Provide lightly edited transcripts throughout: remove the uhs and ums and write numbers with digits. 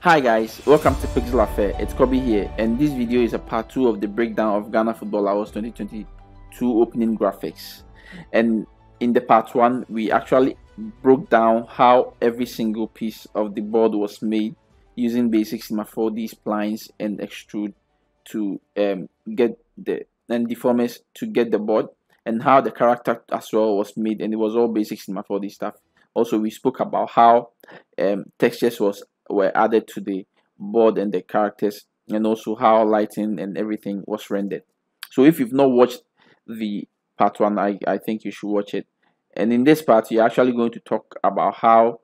Hi guys, welcome to Pixel Affair. It's Kobe here, and this video is a part 2 of the breakdown of Ghana Football Awards 2022 opening graphics. And in the part 1, we actually broke down how every single piece of the board was made using basic Cinema 4D splines and extrude to get the and deformers to get the board, and how the character as well was made, and it was all basic Cinema 4D stuff. Also, we spoke about how textures were added to the board and the characters, and also how lighting and everything was rendered. So if you've not watched the part 1, I think you should watch it. And in this part, you're actually going to talk about how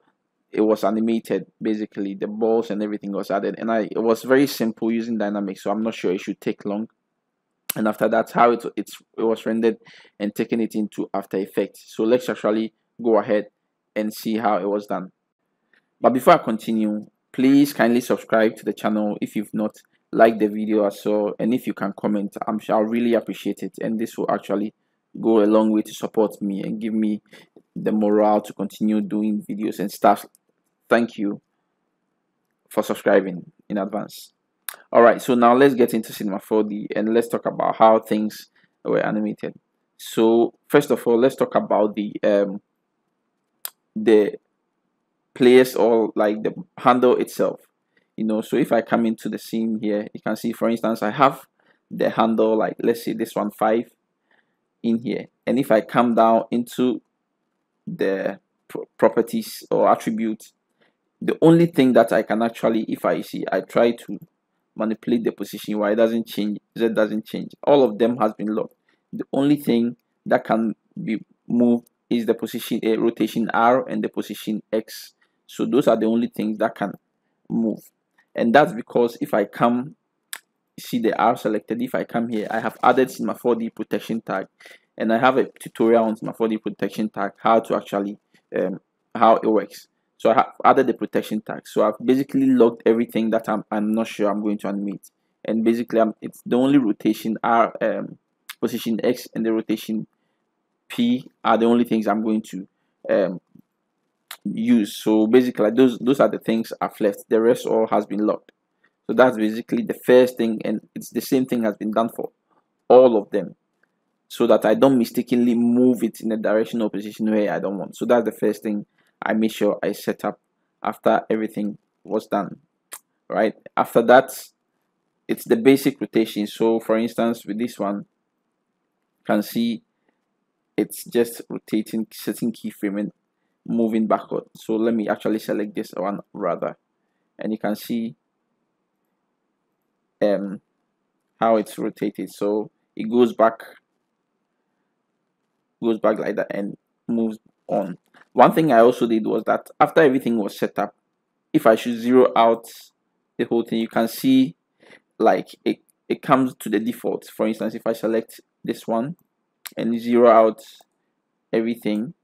it was animated. Basically the balls and everything was added, and it was very simple using dynamics, so I'm not sure it should take long. And after that, how it was rendered and taken it into After Effects. So let's actually go ahead and see how it was done. But before I continue, please kindly subscribe to the channel if you've not, like the video as well, and if you can comment, I'll really appreciate it, and this will actually go a long way to support me and give me the morale to continue doing videos and stuff. Thank you for subscribing in advance. Alright, so now let's get into Cinema 4D and let's talk about how things were animated. So first of all, let's talk about the players, or like the handle itself. So if I come into the scene here, you can see, for instance, I have the handle, like let's say this one 5 in here, and if I come down into the properties or attributes, the only thing that I can actually, if I try to manipulate the position, Y doesn't change, Z doesn't change, all of them has been locked. The only thing that can be moved is the position rotation R and the position X. So those are the only things that can move, and that's because if I come, see the R selected, if I come here, I have added Cinema 4D protection tag, and I have a tutorial on Cinema 4D protection tag, how to actually how it works. So I have added the protection tag, so I've basically logged everything that I'm not sure I'm going to animate, and basically it's the only rotation R, position X and the rotation P are the only things I'm going to use. So basically those are the things I've left, the rest all has been locked. So that's basically the first thing, and it's the same thing has been done for all of them, so that I don't mistakenly move it in a direction or position where I don't want. So that's the first thing I made sure I set up after everything was done. Right after that, it's the basic rotation. So for instance, with this one, you can see it's just rotating, setting keyframe and moving backward. So let me actually select this one rather, and you can see how it's rotated. So it goes back like that and moves on. One thing I also did was that after everything was set up, if I should zero out the whole thing, you can see like it comes to the default. For instance, if I select this one and zero out everything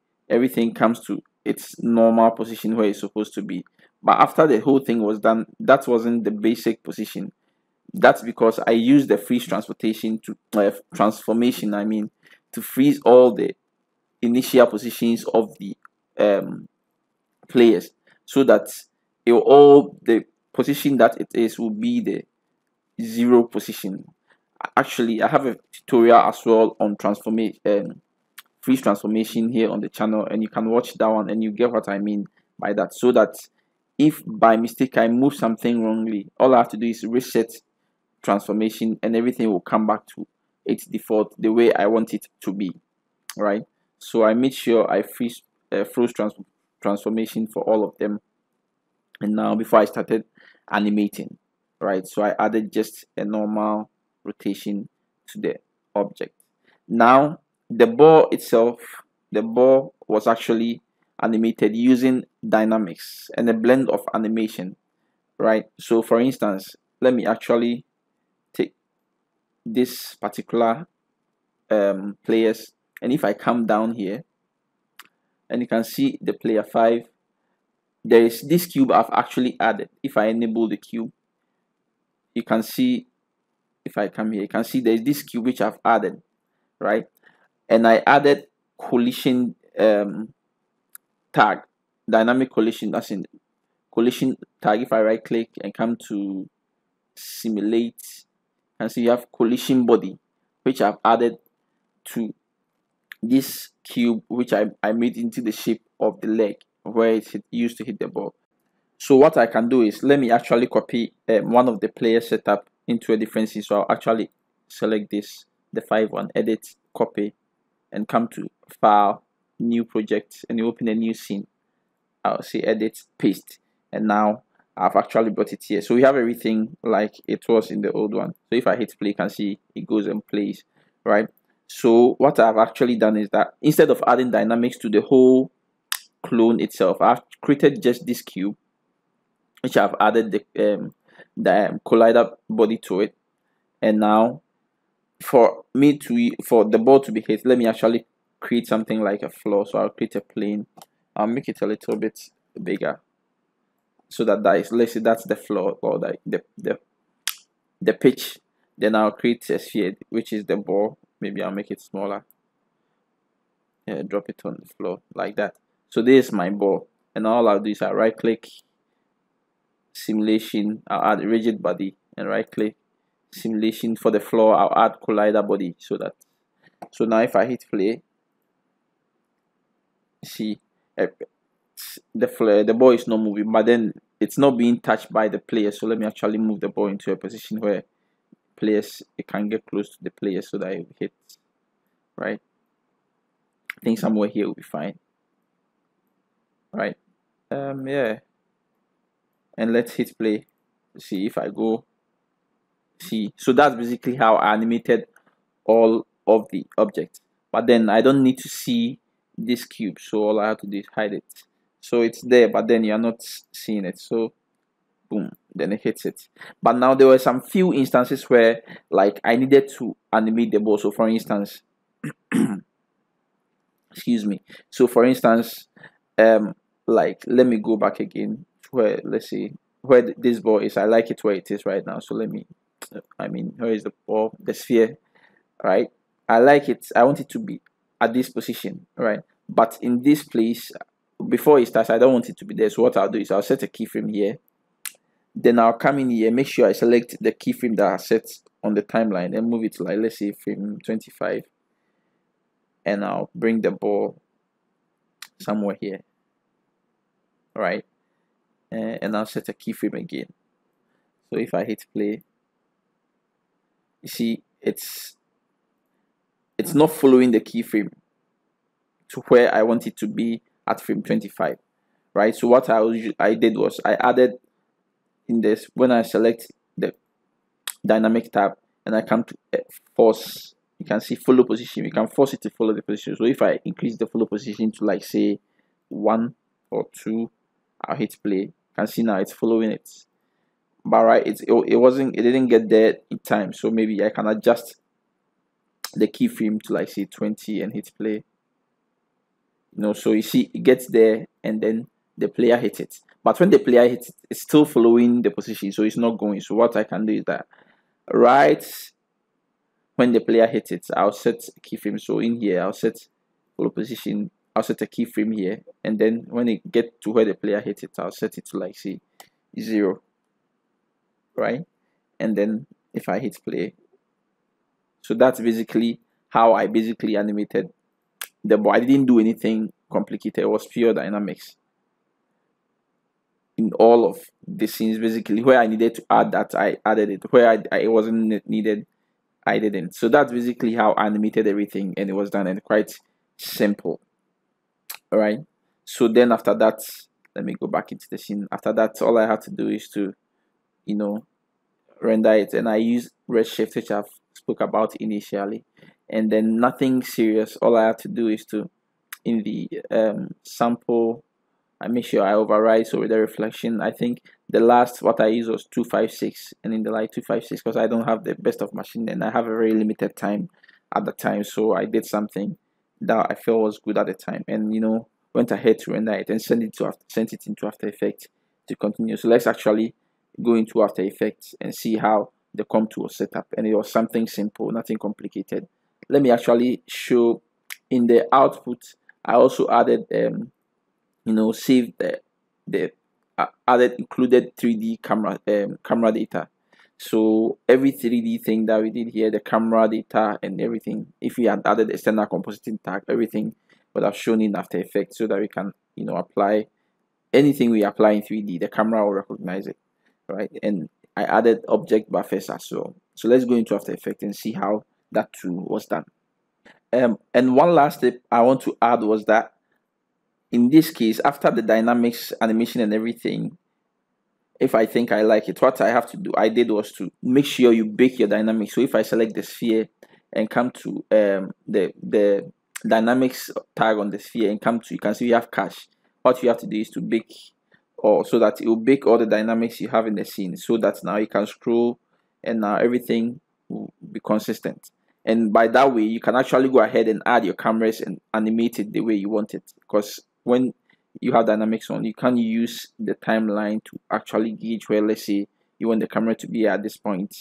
comes to its normal position where it's supposed to be. But after the whole thing was done, that wasn't the basic position. That's because I used the freeze transformation to freeze all the initial positions of the players, so that the position that it is will be the 0 position. Actually, I have a tutorial as well on freeze transformation here on the channel, and you can watch that one and you get what I mean by that. So that if by mistake I move something wrongly, all I have to do is reset transformation and everything will come back to its default, the way I want it to be. Right, so I made sure I froze transformation for all of them. And now before I started animating, right, so I added just a normal rotation to the object. Now the ball itself, the ball was actually animated using dynamics and a blend of animation. Right, so for instance, let me actually take this particular players, and if I come down here, and you can see the player 5, there is this cube I've actually added. If I enable the cube, you can see, if I come here, you can see there's this cube which I've added, right? And I added collision tag, dynamic collision, that's in collision tag. If I right click and come to simulate, and see you have collision body, which I've added to this cube, which I made into the shape of the leg where it used to hit the ball. So what I can do is, let me actually copy one of the player setup into a different scene. So I'll actually select this, the 5-1, edit, copy, and come to file, new project, and you open a new scene. I'll say edit, paste, and now I've actually brought it here. So we have everything like it was in the old one. So if I hit play, you can see it goes and plays, right? So what I've actually done is that instead of adding dynamics to the whole clone itself, I've created just this cube, which I've added the collider body to it. And now for the ball to be hit, let me actually create something like a floor. So I'll create a plane. I'll make it a little bit bigger, so that is, let's say that's the floor, or the pitch. Then I'll create a sphere, which is the ball. Maybe I'll make it smaller. Yeah, drop it on the floor like that. So this is my ball, and all I'll do is I'll right click, simulation, I'll add rigid body, and right click, simulation. For the floor, I'll add collider body. So now if I hit play, see the ball is not moving, but then it's not being touched by the player. So let me actually move the ball into a position where it can get close to the player, so that it hits, right? I think somewhere here will be fine, right? Yeah, and let's hit play. See if I go, see. So that's basically how I animated all of the objects, but then I don't need to see this cube, so all I have to do is hide it. So it's there, but then you're not seeing it. So boom, then it hits it. But now there were some few instances where like I needed to animate the ball. So for instance, excuse me. So for instance, like let me go back again to where, let's see where this ball is. I like it where it is right now. So let me, where is the ball? The sphere, right? I like it. I want it to be at this position, right? But in this place, before it starts, I don't want it to be there. So what I'll do is I'll set a keyframe here. Then I'll come in here, make sure I select the keyframe that I set on the timeline, and move it to, like, let's say frame 25. And I'll bring the ball somewhere here, right? And I'll set a keyframe again. So if I hit play, you see it's not following the keyframe to where I want it to be at frame 25, right? So what I did was I added in this, when I select the dynamic tab and I come to force, you can see follow position. You can force it to follow the position. So if I increase the follow position to, like, say 1 or 2, I'll hit play. You can see now it's following it. But right, it didn't get there in time. So maybe I can adjust the keyframe to, like, say 20 and hit play. So you see it gets there and then the player hits it. But when the player hits it, it's still following the position, so it's not going. So what I can do is that right when the player hits it, I'll set a keyframe. So in here, I'll set follow position. I'll set a keyframe here, and then when it gets to where the player hits it, I'll set it to, like, say 0, right? And then if I hit play, so that's basically how I animated the ball. I didn't do anything complicated. It was pure dynamics in all of the scenes. Basically, where I needed to add that, I added it. Where I wasn't needed, I didn't. So that's basically how I animated everything, and it was done, and quite simple. All right. So then after that, let me go back into the scene. After that, all I have to do is to, render it, and I use Redshift, which I've spoke about initially, and then nothing serious. All I have to do is to, in the sample, I make sure I override so with the reflection. I think the last what I used was 256, and in the light 256, because I don't have the best of machine and I have a very limited time at the time, so I did something that I felt was good at the time, and went ahead to render it and sent it into After Effects to continue. So let's actually go into After Effects and see how the comp tool was set up, and it was something simple, nothing complicated. Let me actually show in the output. I also added save the added included 3D camera data. So every 3D thing that we did here, the camera data and everything, if we had added external compositing tag, everything would have shown in After Effects, so that we can, you know, apply anything we apply in 3D, the camera will recognize it, right? And I added object buffers as well. So let's go into After Effects and see how that too was done. And one last step I want to add was that in this case, after the dynamics, animation and everything, if I think I like it, what I did was to make sure you bake your dynamics. So if I select the sphere and come to the dynamics tag on the sphere and come to, you can see you have cache. What you have to do is to bake, or so that it will bake all the dynamics you have in the scene, so that now you can scroll and now everything will be consistent. And by that way, you can actually go ahead and add your cameras and animate it the way you want it. Because when you have dynamics on, you can use the timeline to actually gauge where, let's say, you want the camera to be at this point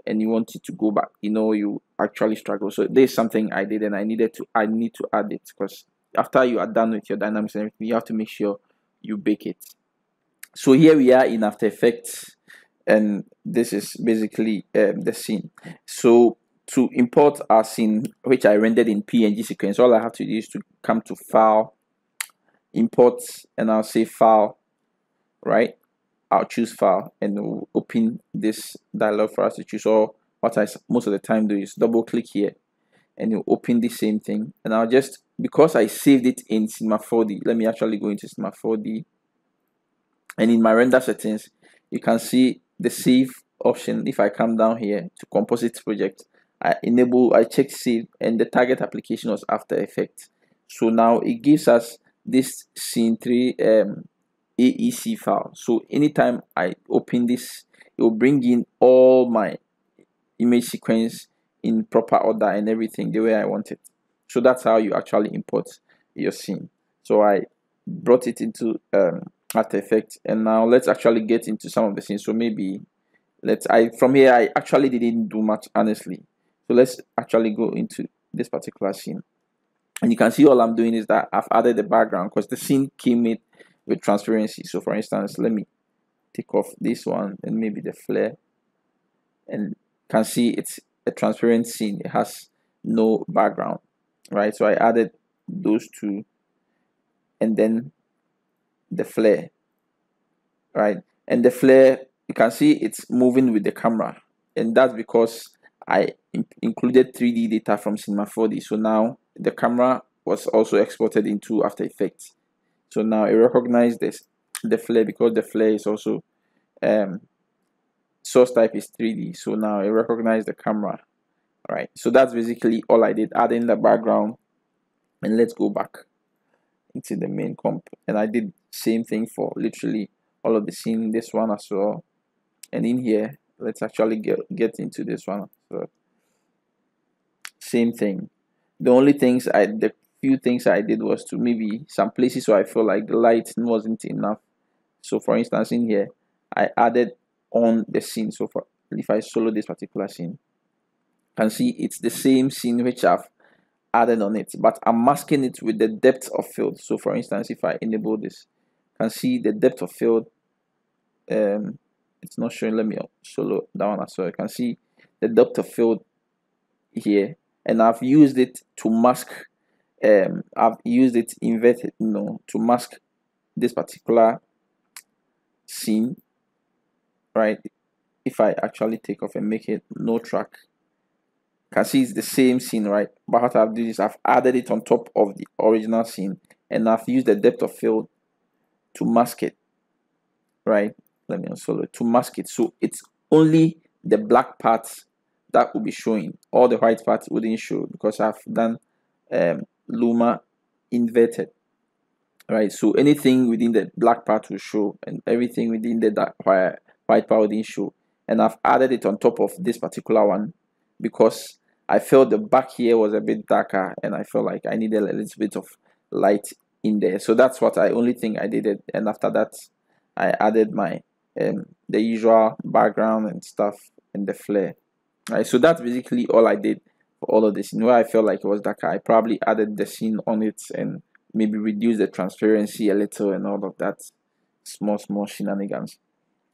and you want it to go back, you know, you actually struggle. So there's something I did, and I need to add it, because after you are done with your dynamics and everything, you have to make sure you bake it. So here we are in After Effects, and this is basically the scene. So to import our scene, which I rendered in PNG sequence, all I have to do is to come to File, Import, and I'll say File, right? I'll choose File, and it will open this dialog for us to choose. Or what I most of the time do is double click here, and you'll open the same thing. And I'll just, because I saved it in Cinema 4D, let me actually go into Cinema 4D, and in my render settings, you can see the save option. If I come down here to Composite Project, I check save, and the target application was After Effects. So now it gives us this scene 3 AEC file. So anytime I open this, it will bring in all my image sequence in proper order and everything the way I want it. So that's how you actually import your scene. So I brought it into After Effects, and now let's actually get into some of the scenes. So maybe from here I actually didn't do much, honestly. So let's actually go into this particular scene, and you can see all I'm doing is that I've added the background, because the scene came with transparency. So for instance, let me take off this one and maybe the flare, and you can see it's a transparent scene. It has no background, right? So I added those two, and then the flare, right? And the flare, you can see it's moving with the camera, and that's because I included 3D data from Cinema 4D. So now the camera was also exported into After Effects. So now it recognized the flare, because the flare is also source type is 3D. So now it recognized the camera, right? So that's basically all I did, adding the background. And let's go back into the main comp, and I did same thing for literally all of the scene, this one as well. And in here, let's actually get into this one. So same thing. The few things I did was to maybe some places where I feel like the light wasn't enough. So for instance, in here, I added on the scene. So if I solo this particular scene, you can see it's the same scene which I've added on it, but I'm masking it with the depth of field. So for instance, if I enable this, you can see the depth of field. It's not showing. Let me solo that one as well. You can see the depth of field here, and I've used it to mask. I've used it inverted, to mask this particular scene, right? If I actually take off and make it no track, you can see it's the same scene, right? But what I've done is I've added it on top of the original scene, and I've used the depth of field to mask it, right? Let me unsolo it, to mask it. So it's only the black parts that will be showing. All the white parts wouldn't show, because I've done Luma inverted, right? So anything within the black part will show, and everything within the white part wouldn't show. And I've added it on top of this particular one, because I felt the back here was a bit darker, and I felt like I needed a little bit of light in there. So that's what only thing I did. And after that, I added my the usual background and stuff and the flare. Right, so that's basically all I did for all of this. Where I felt like it was darker, I probably added the scene on it and maybe reduce the transparency a little and all of that. small shenanigans.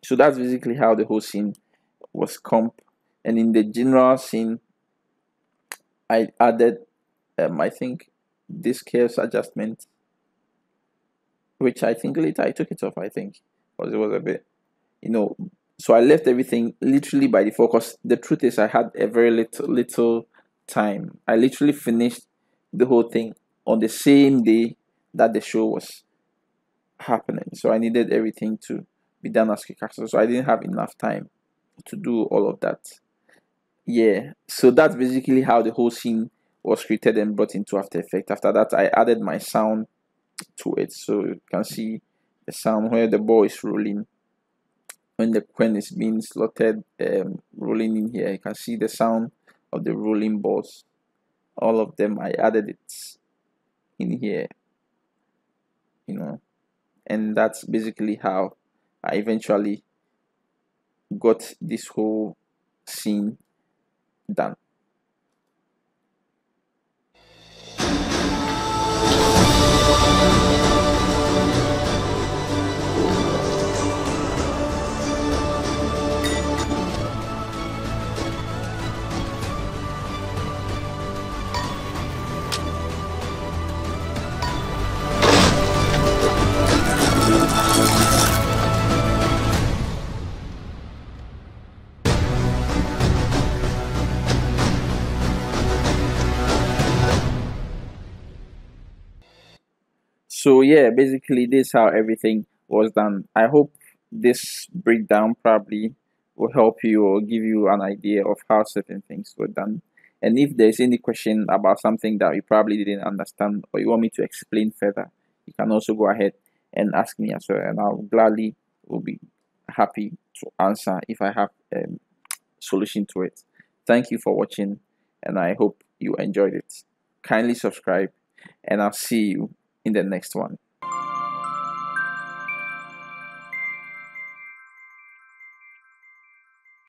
So that's basically how the whole scene was comp. And in the general scene, I added I think this curves adjustment, which I think later I took it off, I think, because it was a bit, so I left everything literally by default, because the truth is I had a very little time. I literally finished the whole thing on the same day that the show was happening, so I needed everything to be done as quick as possible, so I didn't have enough time to do all of that. Yeah, so that's basically how the whole scene was created and brought into After Effects. After that, I added my sound to it, so you can see the sound where the ball is rolling, when the coin is being slotted, rolling in here. You can see the sound of the rolling balls. All of them, I added it in here, and that's basically how I eventually got this whole scene done. So yeah, basically this is how everything was done. I hope this breakdown probably will help you or give you an idea of how certain things were done. And if there's any question about something that you probably didn't understand or you want me to explain further, you can also go ahead and ask me as well, and I'll gladly will be happy to answer if I have a solution to it. Thank you for watching, and I hope you enjoyed it. Kindly subscribe, and I'll see you in the next one.